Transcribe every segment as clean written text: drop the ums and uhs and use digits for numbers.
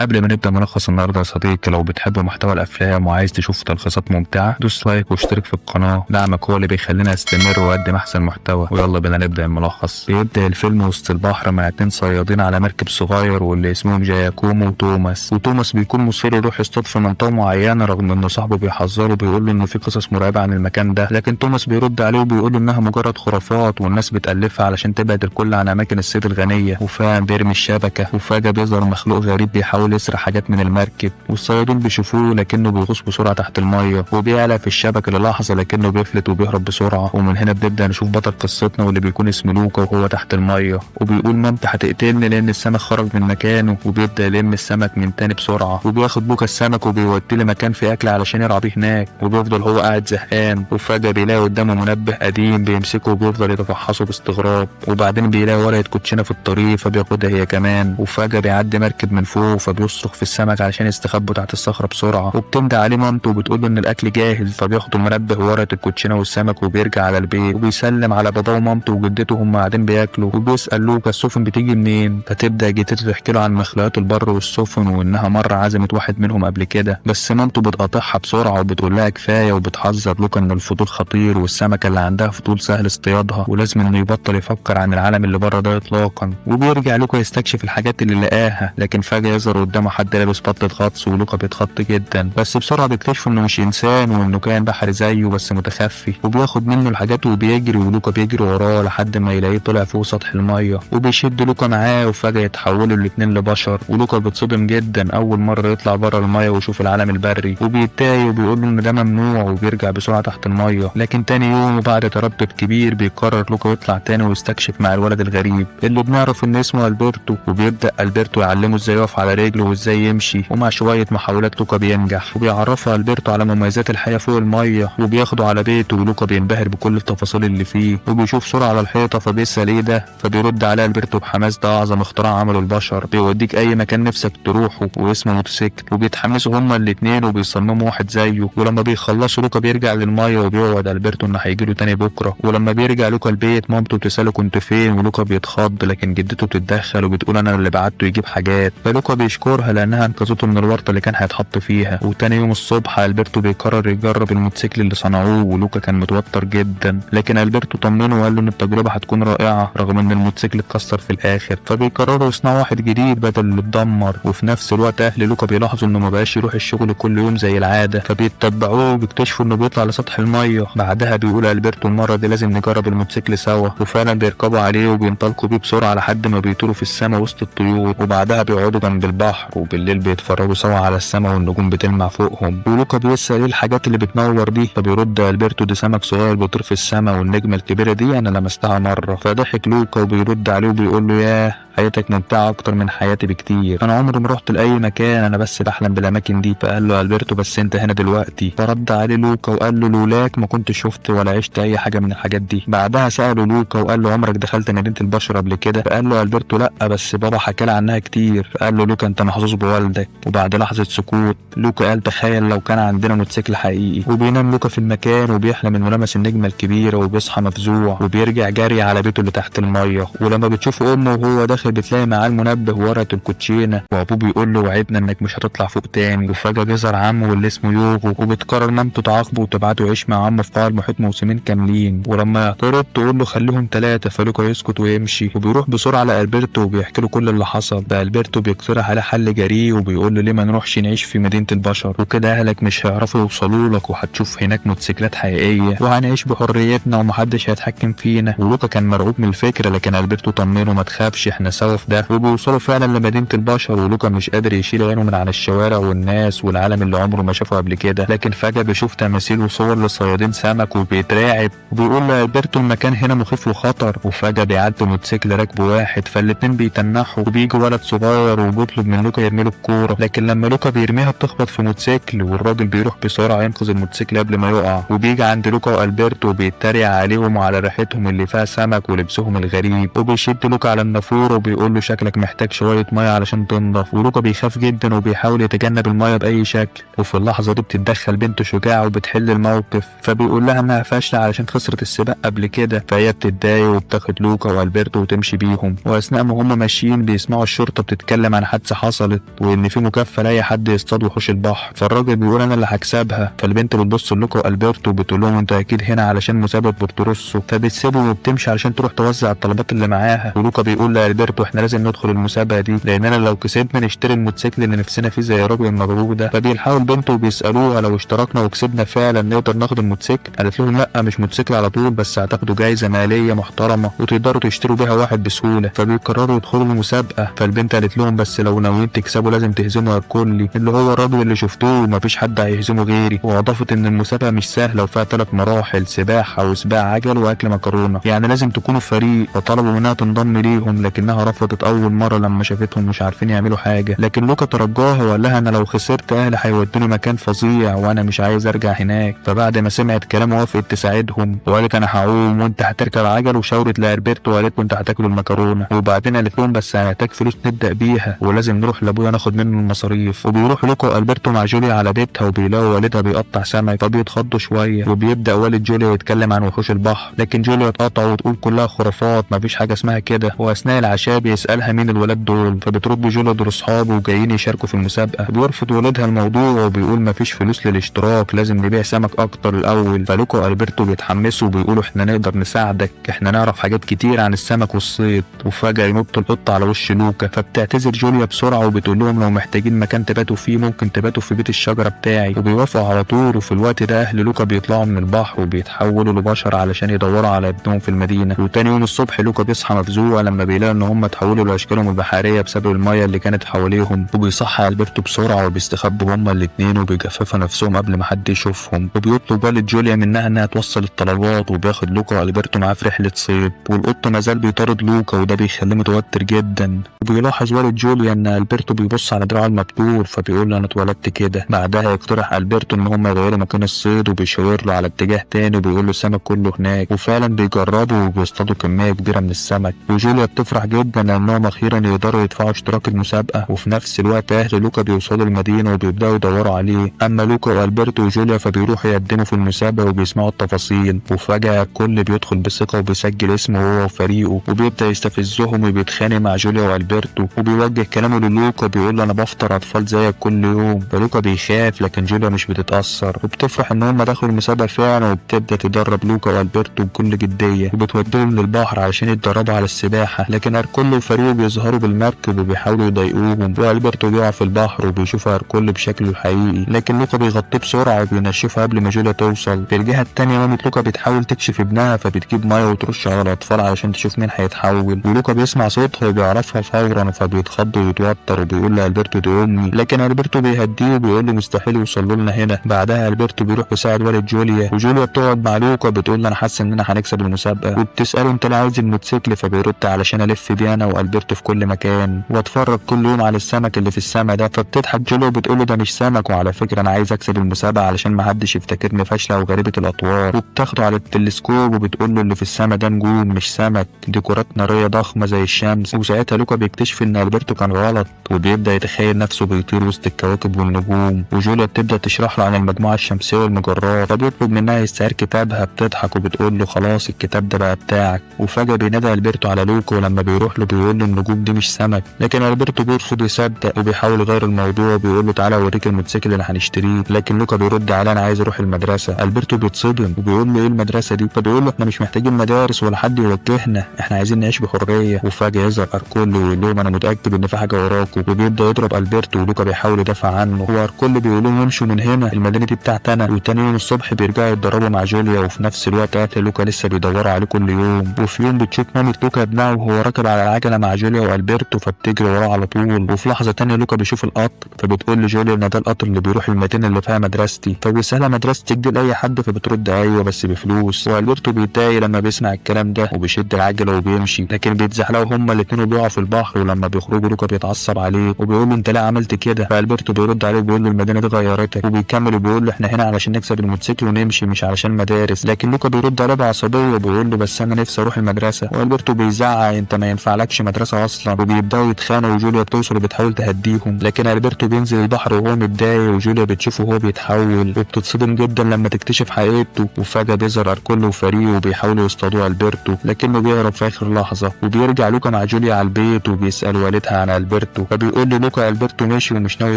قبل ما نبدأ ملخص النهارده يا صديقي، لو بتحب محتوى الأفلام وعايز تشوف تلخيصات ممتعة دوس لايك واشترك في القناة. دعمك هو اللي بيخلينا نستمر وأقدم أحسن محتوى. ويلا بينا نبدأ الملخص. بيبدأ الفيلم وسط البحر مع اتنين صيادين على مركب صغير واللي اسمهم جاياكومو وتوماس بيكون مصر يروح يصطاد في منطقة معينة رغم إن صاحبه بيحذره وبيقول له إن في قصص مرعبة عن المكان ده، لكن توماس بيرد عليه وبيقول له إنها مجرد خرافات والناس بتألفها علشان تبعد الكل عن أماكن الصيد الغنية. وفعلا بيرمي الشبكة وفجأة بيظهر مخلوق غريب بيحاول يسرق حاجات من المركب، والصيادين بيشوفوه لكنه بيغوص بسرعة تحت المية وبيعلق في الشبكة للحظة لكنه بيفلت وبيهرب بسرعة. ومن هنا بنبدأ نشوف بطل قصتنا واللي بيكون اسمه لوكا وهو تحت المية وبيقول مامتي هتقتلني لأن السمك خرج من مكانه، وبيبدأ يلم السمك من تاني بسرعة وبياخد لوكا السمك وبيوديه لمكان فيه أكل علشان يرعى بيه هناك. وبيفضل هو قاعد زهقان وفجأة بيلاقي قدامه منبه قديم بيمسكه وبيفضل يتفحصه باستغراب، وبعدين بيلاقي ورقة كوتشينة في الطريق فبياخدها هي كمان. وفجأة بيعدي مركب من فوق فبيصرخ في السمك علشان يستخبوا تحت الصخرة بسرعة، وبتندى عليه مامته وبتقول له إن الأكل جاهز، فبياخد المنبه وورقة الكوتشينة والسمك وبيرجع على البيت وبيسلم على باباه ومامته وجدته هم قاعدين بياكلوا، وبيسأل لوكا السفن بتيجي منين، فتبدأ جدته تحكي له عن مخلوقات البر والسفن وإنها مرة عزمت واحد منهم قبل كده، بس مامته بتقاطعها بسرعة وبتقول لها كفاية وبتحذر لوكا إن الفضول خطير والسمكة اللي عندها فضول سهل اصطيادها ولازم إنه يبطل يفكر عن العالم اللي بره ده إطلاقا. وبيرجع لوكا يستكشف الحاجات اللي لقاها، لكن فجأة يظهر قدامه حد لابس بطلة غطس ولوكا بيتخض جدا، بس بسرعة بيكتشف إنه مش إنسان وإنه كائن بحري زيه بس متخفي، وبياخد منه الحاجات وبيجري ولوكا بيجري وراه لحد ما يلاقيه طلع فوق سطح المية وبيشد لوكا معاه، وفجأة يتحولوا الاتنين لبشر. ولوكا بيتصدم جدا أول مرة يطلع بره المية ويشوف العالم البري، وبيتضايق وبيقول له إن ده ممنوع وبيرجع بسرعة تحت المية. لكن تاني يوم وبعد تردد كبير بيقرر لوكا يطلع تاني ويستكشف مع الولد الغريب اللي بنعرف إن اسمه ألبرتو، وبيبدأ ألبرتو يعلمه إزاي يقف على رجله وإزاي يمشي، ومع شوية محاولات لوكا بينجح وبيعرفها ألبرتو على مميزات الحياة فوق المية، وبياخده على بيته ولوكا بينبهر بكل التفاصيل اللي فيه، وبيشوف صورة على الحيطة فبيسأل إيه ده، فبيرد عليه ألبرتو بحماس ده أعظم اختراع عمله البشر، بيوديك أي مكان نفسك تروحه واسمه موتوسيكل. وبيتحمسوا هما الاتنين وبيصمموا واحد زيه، ولما بيخلصوا لوكا بيرجع للمية وبيوعد ألبرتو إنه هيجيله تاني بكرة. ولما بيرجع لوكا البيت مامته بتسأله كنت فين، ولوكا بيتخض لكن جدته بتتدخل وبتقول أنا اللي بعته يجيب حاجات، فلوكا بيشكرها لأنها انقذته من الورطة اللي كان هيتحط فيها. وتاني يوم الصبح ألبرتو بيقرر يجرب الموتوسيكل اللي صنعوه، ولوكا كان متوتر جدا لكن ألبرتو طمنه وقال له إن التجربة هتكون رائعة رغم إن الموتوسيكل اتكسر في الآخر، فبيقرروا يصنعوا واحد جديد بدل اللي اتدمر. وفي نفس الوقت أهل لوكا بيلاحظوا إنه مبقاش يروح الشغل كل يوم زي العادة، فبيتبعوه وبيكتشفوا إنه بيطلع لسطح المية. بعدها بيقول ألبرتو المرة دي لازم نجرب الموتوسيكل سوا، وفعلا بيركبوا عليه وبينطلقوا بيه بسرعة لحد ما بيطيروا في السماء وسط الطيور، وبعدها بيقعدوا جنب البحر وبالليل بيتفرجوا سوا على السماء والنجوم بتلمع فوقهم. ولوكا بيسأل ايه الحاجات اللي بتنور دي، فبيرد ألبرتو دي سمك صغير بيطير في السماء والنجمة الكبيرة دي أنا لمستها مرة. فضحك لوكا وبيرد عليه وبيقول له ياه حياتك ممتعة أكتر من حياتي بكتير، أنا عمري ما رحت لأي مكان، أنا بس بحلم بالأماكن دي. فقال له ألبرتو بس أنت هنا دلوقتي، فرد عليه لوكا وقال له لولاك ما كنت شفت ولا عشت أي حاجة من الحاجات دي. بعدها سأله لوكا وقال له عمرك دخلت مدينة البشر قبل كده، فقال له ألبرتو لأ بس بابا حكى لي عنها كتير. فقال له لوكا أنت محظوظ بوالدك. وبعد لحظة سكوت لوكا قال تخيل لو كان عندنا موتوسيكل حقيقي. وبينام لوكا في المكان وبيحلم إنه لمس النجمة الكبيرة وبيصحى مفزوع وبيرجع جري على بيته اللي تحت المية، ولما بتشوف أمه وهو داخل بتلاقي معاه المنبه وورقة الكوتشينة، وأبوه بيقول له وعدنا إنك مش هتطلع فوق تاني. وفجأة بيظهر عمه واللي اسمه يوغو وبتقرر مامته تعاقبه وتبعته يعيش مع عمه في قاع المحيط موسمين كاملين، ولما يعترض تقول له خليهم 3، فلوكا يسكت ويمشي. وبيروح بسرعة لألبرتو وبيحكي له كل اللي حصل. ألبرتو بيقترح عليه حل جريء وبيقول له ليه ما نروحش نعيش في مدينة البشر وكده أهلك مش هيعرفوا يوصلوا لك وهتشوف هناك موتوسيكلات حقيقية وهنعيش بحريتنا ومحدش هيتحكم فينا. ولوكا كان مرعوب من الفكرة لكن ألبرتو طمنه ما تخافش احنا سوا في ده. وبيوصلوا فعلا لمدينة البشر ولوكا مش قادر يشيل عينه من على الشوارع والناس والعالم اللي عمره ما شافه قبل كده، لكن فجأة بيشوف تماثيل وصور لصيادين سمك وبيترعب وبيقول لألبرتو المكان هنا مخيف وخطر. وفجأة بيعدي موتوسيكل راكبه واحد فالاتنين بيتنحوا وبيجي ولد صغير وبيطلب من لوكا يرميله الكورة، لكن لما لوكا بيرميها بتخبط في موتوسيكل والراجل بيروح بسرعة ينقذ الموتوسيكل قبل ما يقع. وبيجي عند لوكا وألبرتو بيتريق عليهم وعلى ريحتهم اللي فيها سمك ولبسهم الغريب، وبيشد لوكا على النافورة بيقول له شكلك محتاج شويه ميه علشان تنضف، ولوكا بيخاف جدا وبيحاول يتجنب الميه باي شكل. وفي اللحظه دي بتتدخل بنته شجاعه وبتحل الموقف، فبيقول لها انها فاشله علشان خسرت السباق قبل كده، فهي بتتضايق وبتاخد لوكا والبرتو وتمشي بيهم. واثناء ما هم ماشيين بيسمعوا الشرطه بتتكلم عن حادثه حصلت وان في مكافاه لاي حد يصطاد وحوش البحر، فالراجل بيقول انا اللي هكسبها. فالبنت بتبص لوكا والبرتو وبتقول لهم انتوا اكيد هنا علشان مسابقه بورتوروسو، فبتسيبه وبتمشي علشان تروح توزع الطلبات اللي معاها. ولوكا بيقول لالبرتو احنا لازم ندخل المسابقه دي لاننا لو كسبنا نشتري الموتوسيكل اللي نفسنا فيه زي الراجل المغرور ده. فبيلحقوا البنت وبيسالوها لو اشتركنا وكسبنا فعلا نقدر ناخد الموتوسيكل. قالت لهم لا مش موتوسيكل على طول، بس هتاخدوا جايزه ماليه محترمه وتقدروا تشتروا بيها واحد بسهوله. فبيقرروا يدخلوا المسابقه. فالبنت قالت لهم بس لو ناويين تكسبوا لازم تهزموا هركولي اللي هو الراجل اللي شفتوه ومفيش حد هيهزمه غيري. واضافت ان المسابقه مش سهله وفيها 3 مراحل، سباحه وسباق عجل واكل مكرونه، يعني لازم تكونوا فريق. فطلبوا منها تنضم ليهم لكنها رفضت اول مره لما شافتهم مش عارفين يعملوا حاجه. لكن لوكا ترجاها وقال لها انا لو خسرت اهلي هيودوني مكان فظيع وانا مش عايز ارجع هناك. فبعد ما سمعت كلامه وافقت تساعدهم وقالت انا هعوم وانت هتركب عجل، وشاورت لالبرتو وقالت له انت هتاكل المكرونه. وبعدين قالت لهم بس هنحتاج فلوس نبدا بيها ولازم نروح لابويا ناخد منه المصاريف. وبيروح لوكا والبرتو مع جوليا على بيتها وبيلاقوا والدها بيقطع سمك، فبيتخضوا شويه وبيبدا والد جوليا يتكلم عن وحوش البحر، لكن جوليا تقطع وتقول كلها خرافات مفيش حاجه اسمها كده. واثناء العشاء بيسالها مين الولاد دول، فبترد جوليا دول اصحابه وجايين يشاركوا في المسابقه. بيرفض والدها الموضوع وبيقول مفيش فلوس للاشتراك لازم نبيع سمك اكتر الاول. فلوكا والبرتو بيتحمسوا وبيقولوا احنا نقدر نساعدك، احنا نعرف حاجات كتير عن السمك والصيد. وفجاه ينط القط على وش لوكا، فبتعتذر جوليا بسرعه وبتقول لهم لو محتاجين مكان تباتوا فيه ممكن تباتوا في بيت الشجره بتاعي. وبيوافقوا على طول. وفي الوقت ده اهل لوكا بيطلعوا من البحر وبيتحولوا لبشر علشان يدوروا على ابنهم في المدينه. وتاني يوم الصبح لوكا بيصحى مفزوع لما بيلاقي ان هم اتحولوا لاشكالهم البحريه بسبب الميه اللي كانت حواليهم. وبيصحى البرتو بسرعه وبيستخبوا هما الاتنين وبيجففوا نفسهم قبل ما حد يشوفهم. وبيطلب والد جوليا منها انها توصل الطلبات، وبياخد لوكا والبرتو معاه في رحله صيد. والقط مازال بيطارد لوكا وده بيخليه متوتر جدا. وبيلاحظ والد جوليا ان البرتو بيبص على دراعه المبتور، فبيقول له انا اتولدت كده. بعدها يقترح البرتو ان هم يغيروا مكان الصيد وبيشاور له على اتجاه تاني وبيقول له السمك كله هناك. وفعلا بيجربوا وبيصطادوا كميه كبيره من السمك. وجوليا بتفرح جدا لانهم اخيرا يقدروا يدفعوا اشتراك المسابقه. وفي نفس الوقت اهل لوكا بيوصلوا المدينه وبيبداوا يدوروا عليه. اما لوكا والبرتو وجوليا فبيروحوا يقدموا في المسابقه وبيسمعوا التفاصيل. وفجاه الكل بيدخل بثقه وبيسجل اسمه هو وفريقه وبيبدا يستفزهم وبيتخانق مع جوليا والبرتو. وبيوجه كلامه للوكا بيقول له انا بفطر اطفال زيك كل يوم. فلوكا بيخاف لكن جوليا مش بتتاثر وبتفرح ان هم دخلوا المسابقه فعلا. وبتبدا تدرب لوكا والبرتو بكل جديه وبتوديهم للبحر علشان يتدربوا على السباحه. لكن اركل وفريقه بيظهروا بالمركب وبيحاولوا يضايقوهم. والبرتو بيقع في البحر وبيشوف اركل بشكله الحقيقي، لكن لوكا بيغطيه بسرعه وبينشفه قبل ما جوليا توصل. في الجهه التانيه مامة لوكا بتحاول تكشف ابنها فبتجيب ميه وترش على الاطفال علشان تشوف مين هيتحول. ولوكا بيسمع صوتها وبيعرفها فورا فبيتخض ويتوتر وبيقول لالبرتو دي امي. لكن البرتو بيهديه وبيقول له مستحيل يوصلوا لنا هنا. بعدها البرتو بيروح يساعد والد جوليا. وجوليا بتقعد مع لوكا بتقول له انا حاسه اننا هنكسب المسابقه. وبتساله انت ليه عايز الموتوسيكل، فبيرد علشان الف بيه انا والبرتو في كل مكان واتفرج كل يوم على السمك اللي في السما ده. فبتضحك جوليا وبتقول له ده مش سمك، وعلى فكره انا عايز اكسب المسابقه علشان ما حدش يفتكرني فاشله او غريبه الاطوار. وبتاخده على التلسكوب وبتقول له اللي في السما ده نجوم مش سمك، دي كرات ناريه ضخمه زي الشمس. وساعتها لوكا بيكتشف ان البرتو كان غلط وبيبدا يتخيل نفسه بيطير وسط الكواكب والنجوم. وجوليا بتبدا تشرح له عن المجموعه الشمسيه والمجرات فبيطلب منها يستعير كتابها. بتضحك وبتقول له خلاص الكتاب ده بقى بتاعك. وفجاه بينادى البرتو على لوكا ولما بيروح له بيقول له النجوم دي مش سمك. لكن البرتو بيرفض يصدق وبيحاول يغير الموضوع وبيقول له تعالى اوريك الموتوسيكل اللي هنشتريه. لكن لوكا بيرد عليه انا عايز اروح المدرسه. البرتو بيتصدم وبيقول له ايه المدرسه دي، فبيقول له احنا مش محتاجين مدارس ولا حد يوجهنا، احنا عايزين نعيش بحريه. وفجاه يظهر اركل ويقول لهم انا متاكد ان في حاجه وراكم وبيبدا يضرب البرتو. ولوكا بيحاول يدافع عنه واركل بيقول لهم امشوا من هنا المدينه دي بتاعتنا. وتاني يوم الصبح بيرجعوا يتدربوا مع جوليا. وفي نفس الوقت اهل لوكا لسه بيدوروا عليه كل يوم. وفي يوم بتشوف مامة لوكا ابنها وهو راكب على العجله مع جوليا والبرتو فبتجري وراه على طول. وفي لحظه تانيه لوكا بيشوف القطر فبتقول لجوليا ان ده القطر اللي بيروح المدينه اللي فيها مدرستي. فبيسالها مدرستك دي لاي حد، فبترد ايوه بس بفلوس. والبرتو بيتضايق لما بيسمع الكلام ده وبيشد العجله وبيمشي، لكن بيتزحلقوا هما الاتنين وبيقعوا في البحر. ولما بيخرجوا لوكا بيتعصب عليه وبيقول له انت ليه عملت كده. فالبرتو بيرد عليه وبيقول له المدينه دي غيرتك. وبيكمل وبيقول له احنا هنا علشان نكسب الموتوسيكل ونمشي مش علشان مدارس. لكن لوكا بيرد عليه بعصبيه وبيقول له بس انا نفسي اروح المدرسه. والبرتو بيزعق انت ما ينفعش ينفعلكش مدرسه اصلا، وبيبداوا يتخانقوا وجوليا بتوصل وبتحاول تهديهم، لكن البرتو بينزل البحر وهو متضايق وجوليا بتشوفه وهو بيتحول وبتتصدم جدا لما تكتشف حقيقته. وفجاه بيظهر اركل وفريقه وبيحاولوا يصطادوا البرتو لكنه بيهرب في اخر لحظه. وبيرجع لوكا مع جوليا على البيت وبيسال والدها عن البرتو، فبيقول له لوكا البرتو مشي ومش ناوي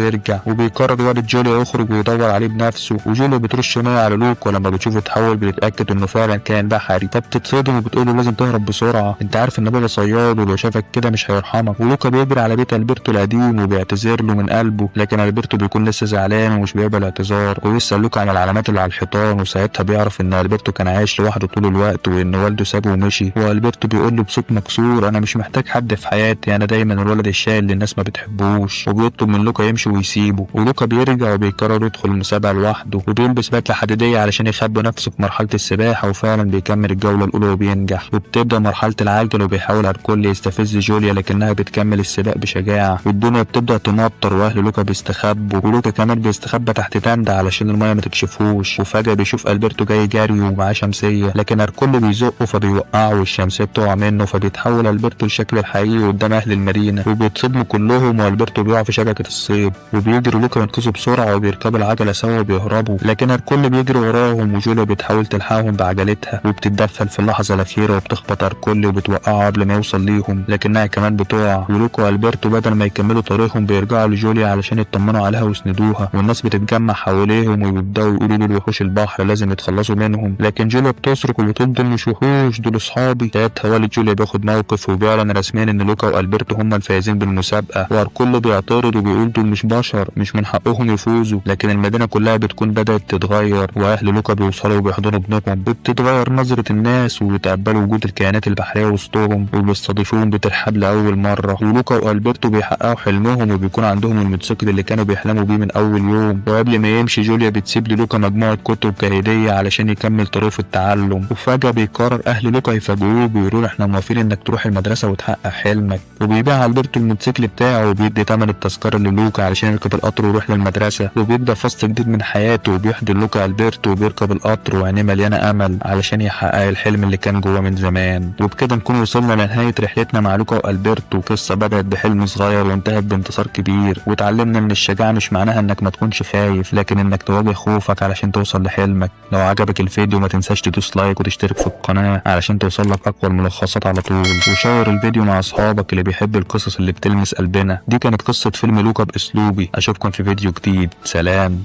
يرجع. وبيقرر والد جوليا يخرج ويدور عليه بنفسه، وجوليا بترش ميه على لوكا ولما بتشوفه اتحول بتتاكد انه فعلا كان بحري، فبتتصدم وبتقول له لازم تهرب بسرعه، انت عارف ان بابا صياد ولو شافك كده مش هيرحمك. ولوكا بيجري على بيت البرتو القديم وبيعتذر له من قلبه، لكن البرتو بيكون لسه زعلان ومش بيقبل اعتذار، ويسال لوكا عن العلامات اللي على الحيطان، وساعتها بيعرف ان البرتو كان عايش لوحده طول الوقت وان والده سابه ومشي. والبرتو بيقول له بصوت مكسور انا مش محتاج حد في حياتي، انا دايما الولد الشاي اللي الناس ما بتحبوش، وبيطلب من لوكا يمشي ويسيبه. ولوكا بيرجع وبيقرر يدخل المسابقه لوحده، وبيلبس بدله حديديه علشان يخبي نفسه في مرحله السباحه، وفعلا بيكمل الجوله الاولى وبينجح. وبتبدا مرحله العجل وبيحاول الكل يستفز جوليا لكنها بتكمل السباق بشجاعه. والدنيا بتبدا تمطر واهل لوكا بيستخبوا، ولوكا كمان بيستخبى تحت تندة علشان الميه ما تكشفوش. وفجاه بيشوف البرتو جاي جري ومعاه شمسيه، لكن الكل بيزقه فبيوقعه والشمسيه بتقع منه، فبيتحول البرتو لشكل الحقيقي قدام اهل المارينا وبيتصدموا كلهم، والبرتو بيقع في شبكه الصيد. وبيجري لوكا ينقذه بسرعه وبيركبوا العجله سوا وبيهربوا، لكن الكل بيجري وراهم، وجوليا بتحاول تلحقهم بعجلتها وبتتدخل في اللحظه الاخيره وبتخبط الكل وبتوقعه قبل ما يوصل ليهم، لكنها كمان بتقع. ولوكا والبرتو بدل ما يكملوا طريقهم بيرجعوا لجوليا علشان يطمنوا عليها ويسندوها، والناس بتتجمع حواليهم وبيبداوا يقولوا له الوحوش البحر لازم يتخلصوا منهم، لكن جوليا بتصرخ وبتقول دول مش وحوش دول اصحابي. ساعتها والد جوليا بياخد موقف وبيعلن رسميا ان لوكا والبرتو هم الفائزين بالمسابقه، والكل بيعترض وبيقول دول مش بشر مش من حقهم يفوزوا. لكن المدينه كلها بتكون بدات تتغير، واهل لوكا بيوصلوا وبيحضنوا ابنهم، وبتتغير نظره الناس وبيتقبلوا وجود الكائنات البحريه وسطهم وبيستضيفوهم بترحاب لاول مره. ولوكا والبرتو بيحققوا حلمهم وبيكون عندهم الموتوسيكل اللي كانوا بيحلموا بيه من اول يوم. وقبل ما يمشي جوليا بتسيب لوكا مجموعه كتب كهديه علشان يكمل طريقه في التعلم. وفجاه بيقرر اهل لوكا يفاجئوه بيقولوا احنا موافقين انك تروح المدرسه وتحقق حلمك، وبيبيع البرتو الموتوسيكل بتاعه وبيدي ثمن التذكره للوكا علشان يركب القطر ويروح للمدرسه. وبيبدا فصل جديد من حياته وبيحضن لوكا البرتو وبيركب القطر وعينيه مليانه امل علشان يحقق الحلم اللي كان جوه من زمان. وبكده نكون وصلنا لنهايه رحلتنا مع لوكا والبرتو، قصه بدات بحلم صغير وانتهت بانتصار كبير، واتعلمنا ان الشجاعه مش معناها انك ما تكونش خايف لكن انك تواجه خوفك علشان توصل لحلمك. لو عجبك الفيديو ما تنساش تدوس لايك وتشترك في القناه علشان توصل لك اقوى الملخصات على طول، وشير الفيديو مع اصحابك اللي بيحب القصص اللي بتلمس قلبنا. دي كانت قصه فيلم لوكا باسلوبي، اشوفكم في فيديو جديد، سلام.